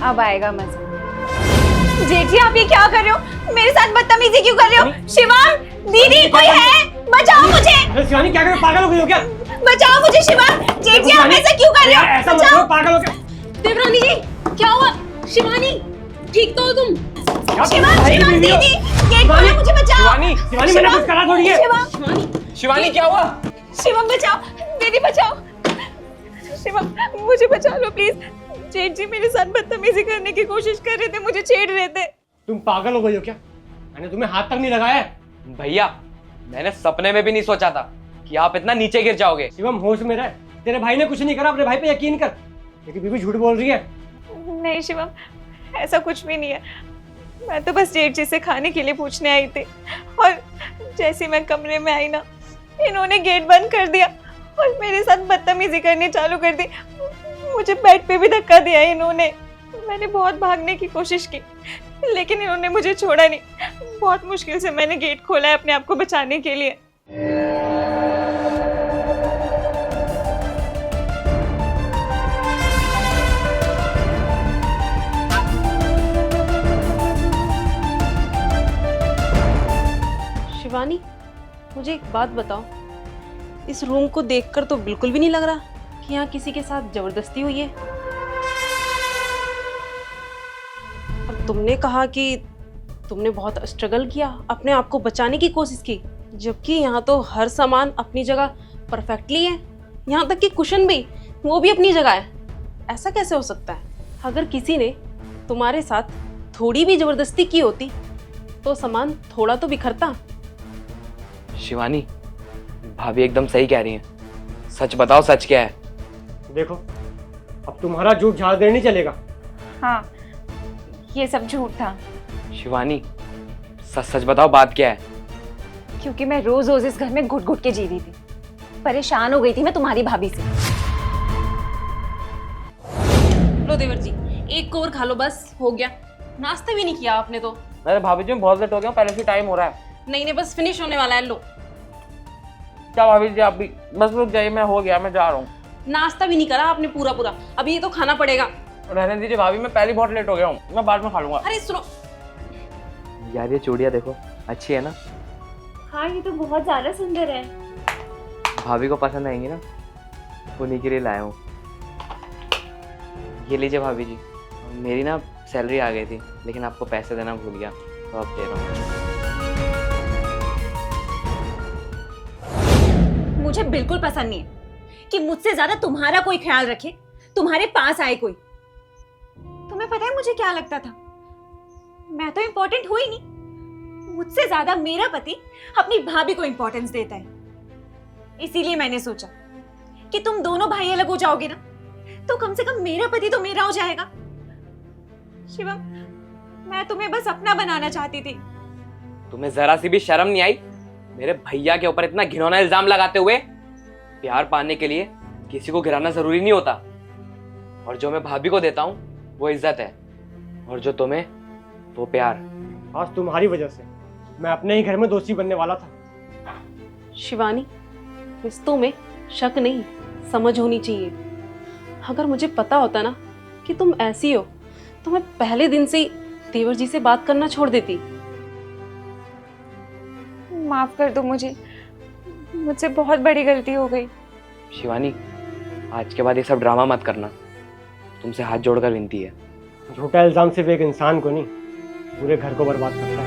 अब आएगा मजा। जेठ जी आप ये क्या कर रहे हो? मेरे साथ बदतमीजी क्यों कर रहे हो? शिवांग दीदी कोई है, बचाओ मुझे। अरे शिवानी क्या कर रहे हो? पागल हो गई हो क्या? बचाओ मुझे शिवांग। जेठ जी आप ऐसा क्यों कर रहे हो? ऐसा मत करो, पागल हो क्या? देवरानी जी क्या हुआ? शिवानी ठीक तो हो तुम? शिवांग दीदी गेट खोलो, मुझे बचाओ। शिवानी मैंने कुछ करा थोड़ी है। शिवानी क्या हुआ? शिवम बचाओ, दीदी बचाओ। शिवम मुझे बचा लो प्लीज। जेठ जी मेरे साथ बदतमीजी करने की कोशिश कर रहे थे, मुझे छेड़ रहे थे। तुम पागल हो गई हो क्या? मैंने तुम्हें हाथ तक नहीं लगाया है। भैया मैंने सपने में भी नहीं सोचा था कि आप इतना नीचे गिर जाओगे। शिवम होश में रह, तेरे भाई ने कुछ नहीं करा, अपने भाई पे यकीन कर। लेकिन बीबी झूठ बोल रही है। नहीं शिवम ऐसा कुछ भी नहीं है, मैं तो बस जेठ जी से खाने के लिए पूछने आई थी और जैसे मैं कमरे में आई ना, इन्होंने गेट बंद कर दिया और मेरे साथ बदतमीजी करनी चालू कर दी। मुझे बेड पे भी धक्का दिया इन्होंने। मैंने बहुत भागने की कोशिश की लेकिन इन्होंने मुझे छोड़ा नहीं। बहुत मुश्किल से मैंने गेट खोला है अपने आप को बचाने के लिए। शिवानी मुझे एक बात बताओ, इस रूम को देखकर तो बिल्कुल भी नहीं लग रहा कि यहाँ किसी के साथ जबरदस्ती हुई है। और तुमने कहा कि तुमने बहुत स्ट्रगल किया, अपने आप को बचाने की कोशिश की, जबकि यहाँ तो हर सामान अपनी जगह परफेक्टली है। यहाँ तक कि कुशन भी, वो भी अपनी जगह है। ऐसा कैसे हो सकता है? अगर किसी ने तुम्हारे साथ थोड़ी भी जबरदस्ती की होती तो सामान थोड़ा तो बिखरता। शिवानी भाभी एकदम सही कह रही हैं। सच बताओ सच क्या है? देखो अब तुम्हारा झूठ झाड़ देर नहीं चलेगा। हाँ ये सब झूठ था। शिवानी सच सच बताओ बात क्या है? क्योंकि मैं रोज रोज इस घर में घुट घुट के जी रही थी, परेशान हो गई थी मैं तुम्हारी भाभी से। लो देवर जी एक कोर खा लो, बस हो गया। नाश्ता भी नहीं किया आपने तो। अरे भाभी जी मैं बहुत लेट हो गया हूँ, पहले से टाइम हो रहा है। नहीं बस फिनिश होने वाला है। लो क्या भाभी जी आप भी बस रुक जाइए, मैं हो गया, मैं जा रहा हूँ। नाश्ता भी नहीं करा आपने पूरा पूरा, अभी ये तो खाना पड़ेगा। रहने दीजिए भाभी, मैं पहले बहुत लेट हो गया हूँ, मैं बाद में खा लूंगा। अरे सुनो यार ये चूड़ियाँ देखो अच्छी है ना? हाँ ये तो बहुत ज्यादा सुंदर है। भाभी को पसंद आएंगी ना, उन्हीं के लिए लाया हूँ। ये लीजिए भाभी जी, मेरी ना सैलरी आ गई थी लेकिन आपको पैसे देना भूल गया तो अब दे रहा हूँ। मुझे बिल्कुल पसंद नहीं है कि मुझसे ज्यादा तुम्हारा कोई ख्याल रखे, तुम्हारे पास आए कोई। तुम्हें पता है मुझे क्या लगता था? मैं तो इम्पोर्टेंट हुई नहीं, मुझसे ज्यादा मेरा पति अपनी भाभी को इम्पोर्टेंस देता है। इसीलिए मैंने सोचा कि तुम दोनों भाई अलग हो जाओगे ना तो कम से कम मेरा पति तो मेरा हो जाएगा। शिवम मैं तुम्हें बस अपना बनाना चाहती थी। तुम्हें जरा सी भी शर्म नहीं आई मेरे भैया के ऊपर इतना घिनौना इल्जाम लगाते हुए? प्यार पाने के लिए किसी को गिराना जरूरी नहीं होता, और जो मैं भाभी को देता हूँ वो इज्जत है, और जो तुम्हें वो प्यार। आज तुम्हारी वजह से मैं अपने ही घर में दोषी बनने वाला था। शिवानी रिश्तों में शक नहीं समझ होनी चाहिए। अगर मुझे पता होता ना कि तुम ऐसी हो तो मैं पहले दिन से ही देवर जी से बात करना छोड़ देती। माफ कर दो मुझे, मुझसे बहुत बड़ी गलती हो गई। शिवानी आज के बाद ये सब ड्रामा मत करना, तुमसे हाथ जोड़कर विनती है। झूठा इल्जाम सिर्फ एक इंसान को नहीं पूरे घर को बर्बाद करता है।